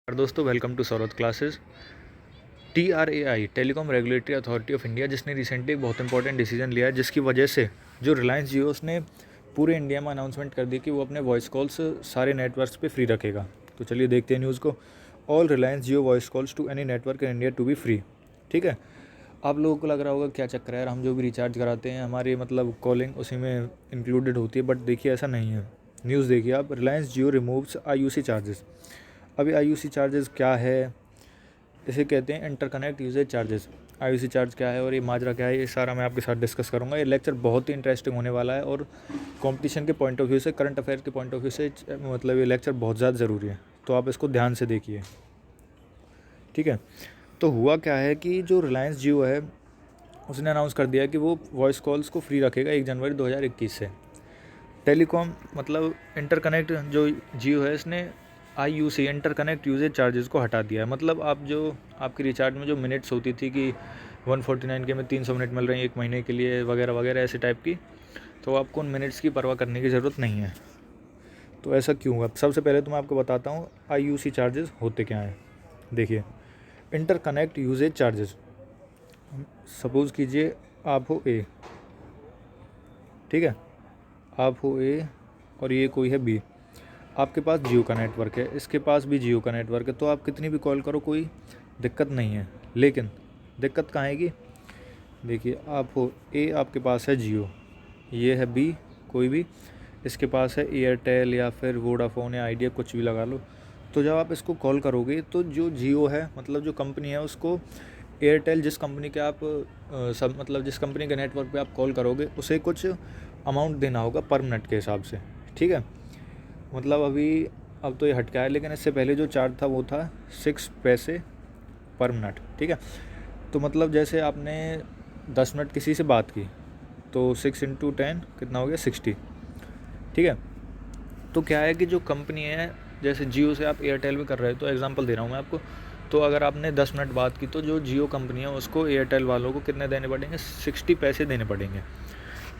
और दोस्तों welcome to Saurabh classes. TRAI telecom regulatory authority of India जिसने रिसेंटली एक बहुत इंपॉर्टेंट डिसीजन लिया है, जिसकी वजह से जो रिलायंस जियो उसने पूरे इंडिया में अनाउंसमेंट कर दी कि वो अपने वॉइस कॉल्स सारे नेटवर्क्स पे फ्री रखेगा। तो चलिए देखते हैं न्यूज़ को। All Reliance Jio voice calls to any network in India to be free. ठीक है, आप लोगों को लग रहा होगा क्या चक्कर है यार, हम जो भी रिचार्ज कराते हैं हमारी कॉलिंग उसी में इंक्लूडेड होती है, बट देखिए ऐसा नहीं है। न्यूज़ देखिए आप, Reliance Jio removes IUC charges. अभी IUC चार्जेस क्या है, इसे कहते हैं interconnect usage charges. IUC charge क्या है और ये माजरा क्या है, ये सारा मैं आपके साथ डिस्कस करूंगा। ये लेक्चर बहुत ही इंटरेस्टिंग होने वाला है और कंपटीशन के पॉइंट ऑफ व्यू से, करंट अफेयर के पॉइंट ऑफ व्यू से ये लेक्चर बहुत ज़्यादा ज़रूरी है, तो आप इसको ध्यान से देखिए। ठीक है, तो हुआ क्या है कि जो रिलायंस जियो है उसने अनाउंस कर दिया कि वो वॉइस कॉल्स को फ्री रखेगा 1 जनवरी 2021 से। टेलीकॉम इंटरकनेक्ट जो जियो है इसने IUC इंटरकनेक्ट यूजेज चार्जेस को हटा दिया है। आप जो आपकी रिचार्ज में जो मिनट्स होती थी कि 149 के में 300 मिनट मिल रहे हैं 1 महीने के लिए वगैरह वगैरह ऐसे टाइप की, तो आपको उन मिनट्स की परवाह करने की ज़रूरत नहीं है। तो ऐसा क्यों हुआ, सबसे पहले तो मैं आपको बताता हूँ IUC चार्जेस होते क्या हैं। देखिए, इंटरकनेक्ट यूजेज चार्जेस, सपोज़ कीजिए आप हो A, ठीक है, आप हो A और ये कोई है B। आपके पास जियो का नेटवर्क है, इसके पास भी जियो का नेटवर्क है, तो आप कितनी भी कॉल करो कोई दिक्कत नहीं है। लेकिन दिक्कत कहाँ आएगी, देखिए आप हो A, आपके पास है जियो, ये है B कोई भी, इसके पास है एयरटेल या फिर वोडाफोन या आइडिया, कुछ भी लगा लो। तो जब आप इसको कॉल करोगे तो जो जियो है जो कंपनी है उसको एयरटेल जिस कंपनी के आप जिस कंपनी के नेटवर्क पे आप कॉल करोगे उसे कुछ अमाउंट देना होगा पर मिनट के हिसाब से। ठीक है, अब तो ये हट गया है, लेकिन इससे पहले जो चार्ज था वो था 6 पैसे पर मिनट। ठीक है, तो जैसे आपने 10 मिनट किसी से बात की तो 6 × 10 कितना हो गया, 60। ठीक है, तो क्या है कि जो कंपनी है, जैसे जियो से आप एयरटेल में कर रहे हो, तो एग्जांपल दे रहा हूँ मैं आपको, तो अगर आपने 10 मिनट बात की तो जो जियो कंपनी है उसको एयरटेल वालों को कितने देने पड़ेंगे, 60 पैसे देने पड़ेंगे।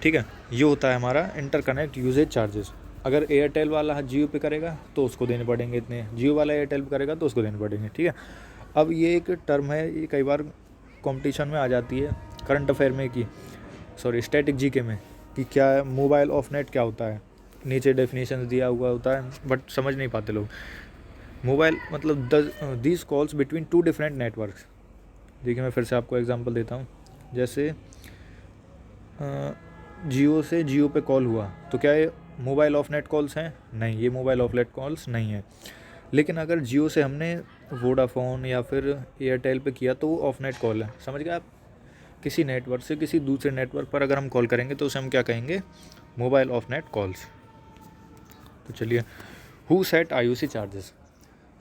ठीक है, ये होता है हमारा इंटरकनेक्ट यूजेज चार्जेस। अगर एयरटेल वाला जियो पे करेगा तो उसको देने पड़ेंगे इतने, जियो वाला एयरटेल पे करेगा तो उसको देने पड़ेंगे। ठीक है, अब ये एक टर्म है, ये कई बार कंपटीशन में आ जाती है, करंट अफेयर में स्टैटिक जीके में, कि क्या है मोबाइल ऑफ नेट क्या होता है। नीचे डेफिनेशन दिया हुआ होता है बट समझ नहीं पाते लोग। Mobile these calls between 2 different networks. देखिए मैं फिर से आपको एग्जांपल देता हूँ। जैसे जियो से जियो पे कॉल हुआ तो क्या ये मोबाइल ऑफ नेट कॉल्स हैं? नहीं, ये मोबाइल ऑफ नेट कॉल्स नहीं है। लेकिन अगर जियो से हमने वोडाफोन या फिर एयरटेल पे किया तो वो ऑफ नेट कॉल है। समझ गए आप, किसी नेटवर्क से किसी दूसरे नेटवर्क पर अगर हम कॉल करेंगे तो उसे हम क्या कहेंगे, मोबाइल ऑफ नेट कॉल्स। तो चलिए, हु सेट IUC चार्जेस।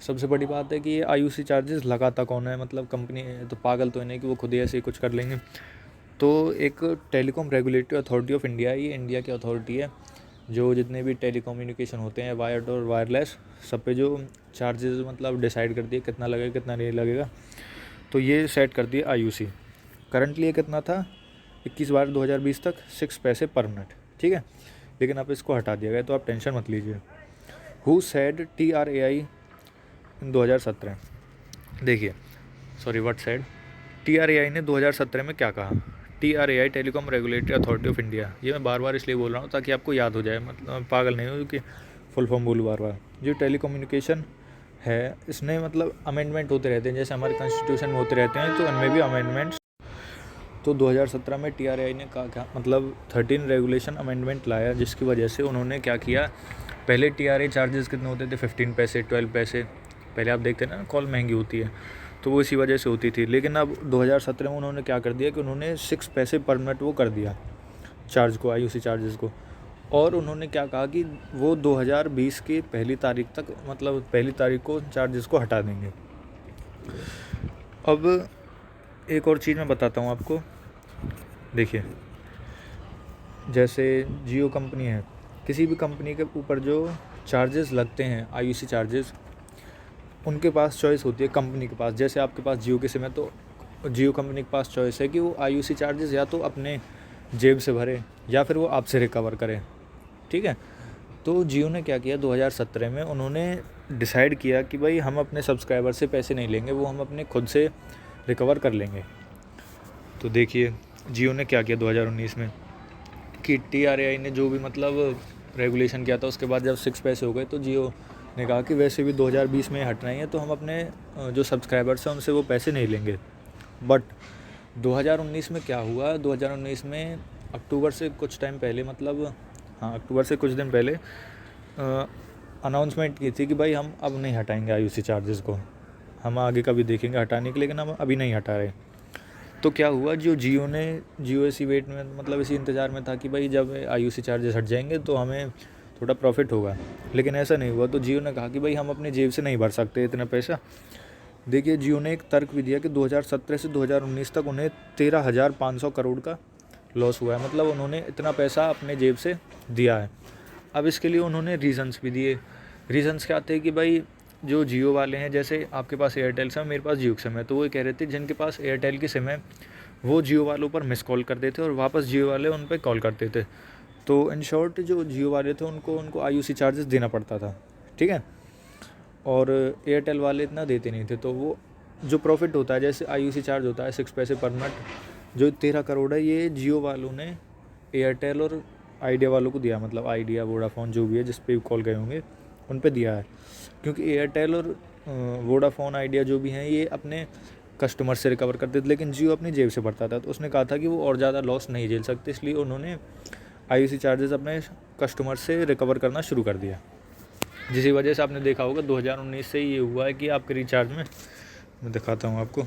सबसे बड़ी बात है कि ये IUC चार्जेस लगाता कौन है, कंपनी तो पागल तो नहीं कि वो खुद ही ऐसे ही कुछ कर लेंगे। तो एक telecom regulatory authority of India, ये इंडिया की अथॉरिटी है जो जितने भी टेलीकम्युनिकेशन होते हैं वायर्ड और वायरलेस, सब पे जो चार्जेस डिसाइड करती है कितना लगेगा कितना नहीं लगेगा। तो ये सेट करती है IUC। करंटली ये कितना था, 21/12/2020 तक 6 पैसे पर मिनट। ठीक है, लेकिन अब इसको हटा दिया गया, तो आप टेंशन मत लीजिए। हु सेड TRAI इन 2017। देखिए व्हाट सेड TRAI ने 2017 में क्या कहा। TRAI telecom regulatory authority of India, ये मैं बार बार इसलिए बोल रहा हूँ ताकि आपको याद हो जाए, पागल नहीं हो कि फुल फॉर्म बोलूँ बार बार। जो टेलीकम्युनिकेशन है इसने अमेंडमेंट होते रहते हैं, जैसे हमारे कॉन्स्टिट्यूशन में होते रहते हैं, तो इनमें भी अमेंडमेंट्स। तो 2017 में TRAI ने क्या 13 रेगुलेशन अमेंडमेंट लाया, जिसकी वजह से उन्होंने क्या किया, पहले TRAI चार्जेस कितने होते थे, 15 पैसे 12 पैसे। पहले आप देखते ना कॉल महंगी होती है तो वो इसी वजह से होती थी। लेकिन अब 2017 में उन्होंने क्या कर दिया कि उन्होंने 6 पैसे पर मिनट वो कर दिया चार्ज को, IUC चार्जेस को। और उन्होंने क्या कहा कि वो 2020 की पहली तारीख को चार्जेस को हटा देंगे। अब एक और चीज़ मैं बताता हूँ आपको। देखिए, जैसे जियो कंपनी है, किसी भी कंपनी के ऊपर जो चार्जेस लगते हैं IUC चार्जेस, उनके पास चॉइस होती है कंपनी के पास। जैसे आपके पास जियो की सिम है तो जियो कंपनी के पास चॉइस है कि वो IUC चार्जेस या तो अपने जेब से भरे या फिर वो आपसे रिकवर करें। ठीक है, तो जियो ने क्या किया, 2017 में उन्होंने डिसाइड किया कि भाई हम अपने सब्सक्राइबर से पैसे नहीं लेंगे, वो हम अपने खुद से रिकवर कर लेंगे। तो देखिए जियो ने क्या किया 2019 में कि TRAI ने जो भी मतलब रेगुलेशन किया था, उसके बाद जब 6 पैसे हो गए तो जियो ने कहा कि वैसे भी 2020 में हटना ही है, तो हम अपने जो सब्सक्राइबर्स हैं उनसे वो पैसे नहीं लेंगे। बट 2019 में क्या हुआ, 2019 में अक्टूबर से कुछ टाइम पहले मतलब अक्टूबर से कुछ दिन पहले अनाउंसमेंट की थी कि भाई हम अब नहीं हटाएंगे IUC चार्जेस को, हम आगे कभी देखेंगे हटाने के, लेकिन हम अभी नहीं हटा रहे। तो क्या हुआ, जियो इसी वेट में मतलब इसी इंतज़ार में था कि भाई जब IUC चार्जेस हट जाएंगे तो हमें थोड़ा प्रॉफिट होगा, लेकिन ऐसा नहीं हुआ। तो जियो ने कहा कि भाई हम अपनी जेब से नहीं भर सकते इतना पैसा। देखिए जियो ने एक तर्क भी दिया कि 2017 से 2019 तक उन्हें 13,500 करोड़ का लॉस हुआ है, मतलब उन्होंने इतना पैसा अपने जेब से दिया है। अब इसके लिए उन्होंने रीज़न्स भी दिए। रीज़न्स क्या थे कि भाई जो जियो वाले हैं, जैसे आपके पास एयरटेल सिम है, मेरे पास जियो सिम है, तो वो कह रहे थे जिनके पास एयरटेल की सिम है वो जियो वालों पर मिस कॉल करते थे और वापस जियो वाले उन पर कॉल करते थे। तो इन शॉर्ट जो जियो वाले थे उनको IUC चार्जेस देना पड़ता था, ठीक है, और एयरटेल वाले इतना देते नहीं थे। तो वो जो प्रॉफिट होता है, जैसे IUC चार्ज होता है 6 पैसे पर मिनट, जो 13 करोड़ है ये जियो वालों ने एयरटेल और आइडिया वालों को दिया, मतलब आइडिया वोडाफोन जो भी है जिस पे कॉल गए होंगे उन पे दिया है, क्योंकि एयरटेल और वोडाफोन आइडिया जो भी हैं ये अपने कस्टमर से रिकवर करते थे, लेकिन जियो अपनी जेब से भरता था। तो उसने कहा था कि वो और ज़्यादा लॉस नहीं झेल सकते, इसलिए उन्होंने IUC चार्जेस अपने कस्टमर से रिकवर करना शुरू कर दिया, जिसकी वजह से आपने देखा होगा 2019 से ये हुआ है कि आपके रिचार्ज में, मैं दिखाता हूँ आपको,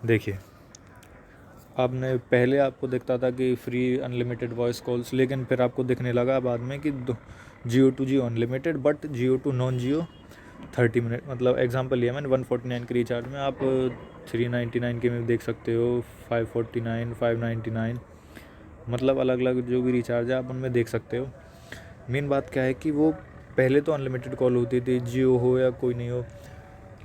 देखिए आपने पहले आपको दिखता था कि फ्री अनलिमिटेड वॉइस कॉल्स, लेकिन फिर आपको दिखने लगा बाद में कि Jio to Jio unlimited, but Jio to non Jio 30 minute, मतलब एग्जांपल लिया मैंने 149 के रिचार्ज में आप 399 के में देख सकते हो, 549, 599, मतलब अलग अलग जो भी रिचार्ज है आप उनमें देख सकते हो। मेन बात क्या है कि वो पहले तो अनलिमिटेड कॉल होती थी, जियो हो या कोई नहीं हो,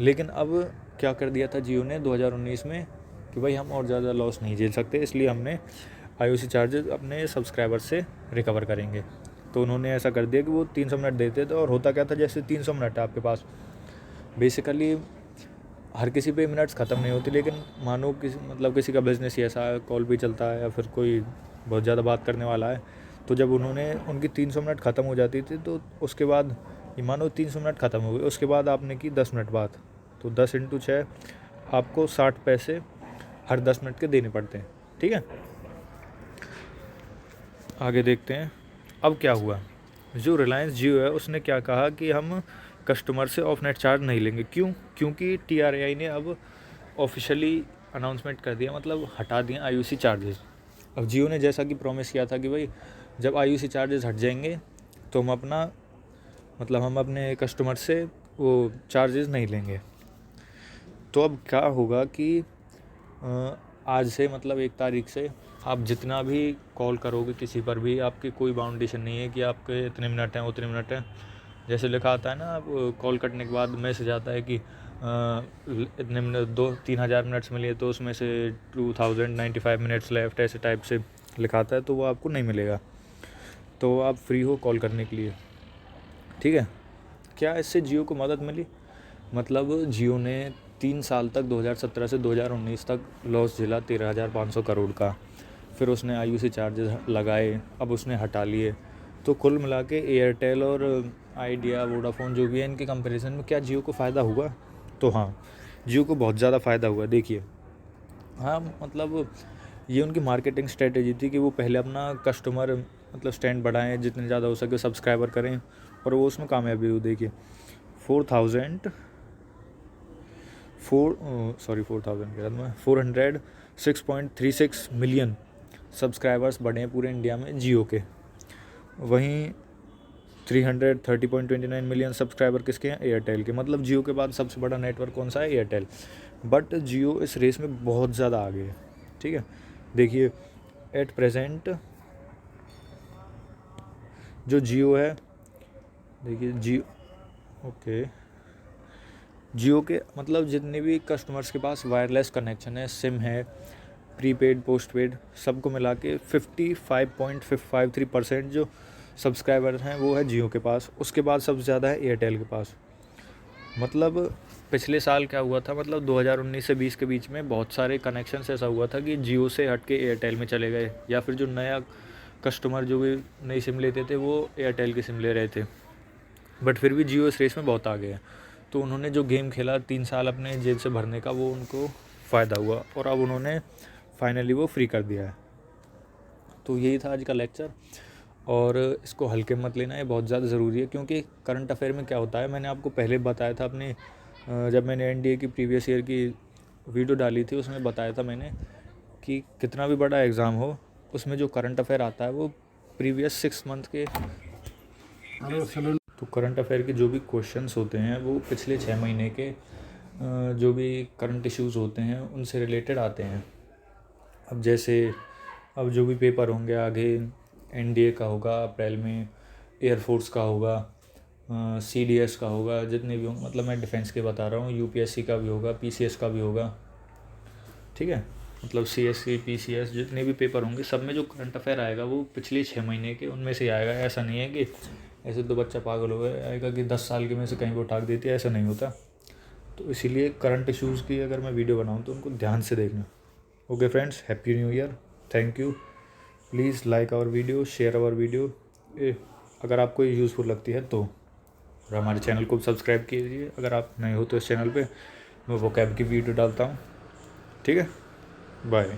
लेकिन अब क्या कर दिया था जियो ने 2019 में कि भाई हम और ज़्यादा लॉस नहीं झेल सकते, इसलिए हमने IUC चार्जेस अपने सब्सक्राइबर से रिकवर करेंगे। तो उन्होंने ऐसा कर दिया कि वो 300 मिनट देते थे, और होता क्या था, जैसे 300 मिनट है आपके पास, बेसिकली हर किसी पे मिनट्स ख़त्म नहीं होती, लेकिन मानो किसी का बिज़नेस ही ऐसा है, कॉल भी चलता है या फिर कोई बहुत ज़्यादा बात करने वाला है, तो जब उन्होंने उनकी 300 मिनट ख़त्म हो जाती थी, तो उसके बाद ये मानो 300 मिनट ख़त्म हो गई, उसके बाद आपने की 10 मिनट बात, तो 10 × 6 आपको 60 पैसे हर 10 मिनट के देने पड़ते हैं, ठीक है। आगे देखते हैं अब क्या हुआ। जो रिलायंस जियो है उसने क्या कहा कि हम कस्टमर से ऑफ नेट चार्ज नहीं लेंगे। क्यों? क्योंकि TRAI ने अब ऑफिशियली अनाउंसमेंट कर दिया, मतलब हटा दिए IUC चार्जेस। अब जियो ने जैसा कि प्रॉमिस किया था कि भाई जब IUC चार्जेस हट जाएंगे तो हम अपने कस्टमर से वो चार्जेस नहीं लेंगे। तो अब क्या होगा कि आज से मतलब 1 तारीख से आप जितना भी कॉल करोगे किसी पर भी, आपकी कोई बाउंडेशन नहीं है कि आपके इतने मिनट हैं उतने मिनट हैं। जैसे लिखा आता है ना, आप कॉल कटने के बाद मैसेज आता है कि इतने मिनट 2-3 हज़ार मिनट्स मिले, तो उसमें से 2095 मिनट्स लेफ्ट, ऐसे टाइप से लिखा आता है, तो वो आपको नहीं मिलेगा। तो आप फ्री हो कॉल करने के लिए, ठीक है। क्या इससे जियो को मदद मिली? मतलब जियो ने 3 साल तक 2017 से 2019 तक लॉस झेला 13,500 करोड़ का, फिर उसने IUC चार्जेस लगाए, अब उसने हटा लिए। तो कुल मिला के एयरटेल और आइडिया वोडाफोन जो भी है, इनके कंपैरिजन में क्या जियो को फ़ायदा हुआ? तो हाँ, जियो को बहुत ज़्यादा फ़ायदा हुआ। देखिए हाँ, मतलब ये उनकी मार्केटिंग स्ट्रेटेजी थी कि वो पहले अपना कस्टमर मतलब स्टैंड बढ़ाएं, जितने ज़्यादा हो सके सब्सक्राइबर करें, और वो उसमें कामयाबी हुई। देखिए 406.36 मिलियन सब्सक्राइबर्स बढ़े हैं पूरे इंडिया में जियो के। वहीं 330.29 मिलियन सब्सक्राइबर किसके हैं? एयरटेल के। मतलब जियो के बाद सबसे बड़ा नेटवर्क कौन सा है? एयरटेल। बट जियो इस रेस में बहुत ज़्यादा आगे है, ठीक है। देखिए एट प्रेजेंट जो जियो है, देखिए जियो के मतलब जितने भी कस्टमर्स के पास वायरलेस कनेक्शन है, सिम है, प्रीपेड पोस्टपेड, सबको मिला के 55.53% जो सब्सक्राइबर हैं वो है जियो के पास, उसके बाद सबसे ज़्यादा है एयरटेल के पास। मतलब पिछले साल क्या हुआ था, मतलब 2019 से 20 के बीच में बहुत सारे कनेक्शन ऐसा हुआ था कि जियो से हट के एयरटेल में चले गए, या फिर जो नया कस्टमर जो भी नई सिम लेते थे वो एयरटेल की सिम ले रहे थे। बट फिर भी जियो इस रेस में बहुत आगे है। तो उन्होंने जो गेम खेला 3 साल अपने जेब से भरने का, वो उनको फ़ायदा हुआ और अब उन्होंने फाइनली वो फ्री कर दिया है। तो यही था आज का लेक्चर, और इसको हल्के मत लेना, ये बहुत ज़्यादा ज़रूरी है। क्योंकि करंट अफेयर में क्या होता है, मैंने आपको पहले बताया था अपने जब मैंने एनडीए की प्रीवियस ईयर की वीडियो डाली थी, उसमें बताया था मैंने कि कितना भी बड़ा एग्ज़ाम हो उसमें जो करंट अफेयर आता है वो प्रीवियस 6 मंथ के। तो करंट अफेयर के जो भी क्वेश्चंस होते हैं वो पिछले 6 महीने के जो भी करंट इश्यूज़ होते हैं उनसे रिलेटेड आते हैं। अब जैसे अब जो भी पेपर होंगे आगे, एनडीए का होगा अप्रैल में, एयरफोर्स का होगा, सीडीएस का होगा, जितने भी होंगे, मतलब मैं डिफेंस के बता रहा हूँ, यूपीएससी का भी होगा, पीसीएस का भी होगा, ठीक है। मतलब सीएससी पीसीएस जितने भी पेपर होंगे सब में जो करंट अफेयर आएगा वो पिछले 6 महीने के उनमें से आएगा। ऐसा नहीं है कि ऐसे तो बच्चा पागल हो गया आएगा कि 10 साल के में से कहीं वो उठा देती है, ऐसा नहीं होता। तो इसीलिए करंट इश्यूज़ की अगर मैं वीडियो बनाऊँ तो उनको ध्यान से देखना। Okay friends, happy new year, thank you. Please like our video, share our video अगर आपको ये यूज़फुल लगती है तो। और हमारे चैनल को सब्सक्राइब कीजिए अगर आप नए हो तो। इस चैनल पे मैं वोकैब की वीडियो डालता हूँ, ठीक है। बाय।